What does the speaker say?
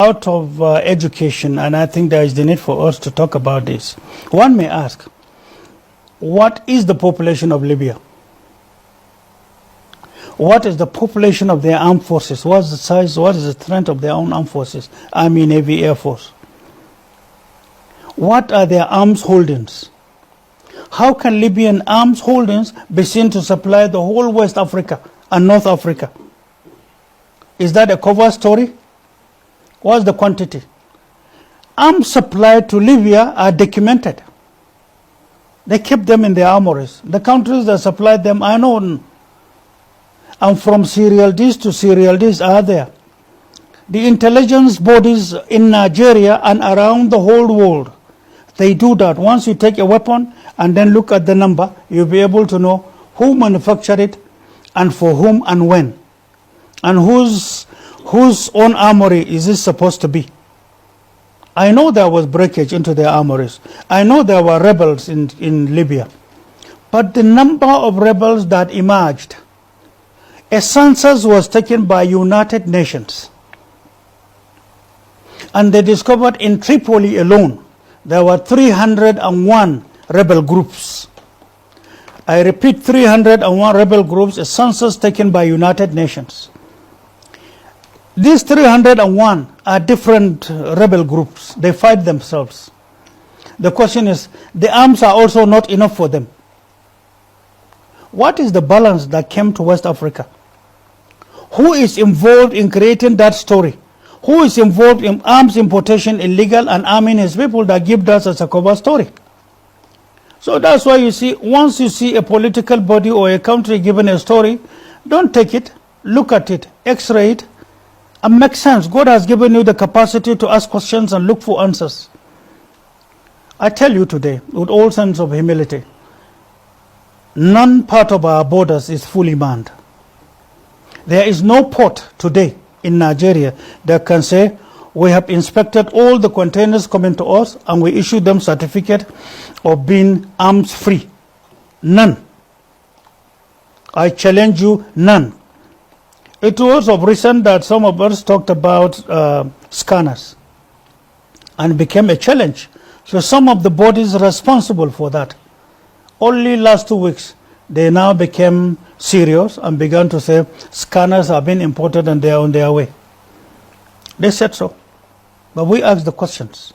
Out of education, and I think there is the need for us to talk about this. One may ask, what is the population of Libya? What is the population of their armed forces? What is the size, what is the strength of their own armed forces? Army, Navy, Air Force. What are their arms holdings? How can Libyan arms holdings be seen to supply the whole West Africa and North Africa? Is that a cover story? What's the quantity? Arms supplied to Libya are documented. They keep them in their armories. The countries that supplied them are known. And from serial this to serial this are there. The intelligence bodies in Nigeria and around the whole world, they do that. Once you take a weapon and then look at the number, you'll be able to know who manufactured it and for whom and when. And whose own armory is this supposed to be? I know there was breakage into their armories. I know there were rebels in Libya. But the number of rebels that emerged, a census was taken by United Nations. And they discovered in Tripoli alone, there were 301 rebel groups. I repeat, 301 rebel groups, a census taken by United Nations. These 301 are different rebel groups. They fight themselves. The question is, the arms are also not enough for them. What is the balance that came to West Africa? Who is involved in creating that story? Who is involved in arms importation, illegal, and arming his people that give us as a cover story? So that's why you see, once you see a political body or a country given a story, don't take it, look at it, x-ray it, and make sense. God has given you the capacity to ask questions and look for answers. I tell you today, with all sense of humility, none part of our borders is fully manned. There is no port today in Nigeria that can say, we have inspected all the containers coming to us and we issue them certificate of being arms free. None. I challenge you, none. It was of recent that some of us talked about scanners and became a challenge. So some of the bodies responsible for that, only last 2 weeks, they now became serious and began to say scanners have been imported and they are on their way. They said so. But we asked the questions.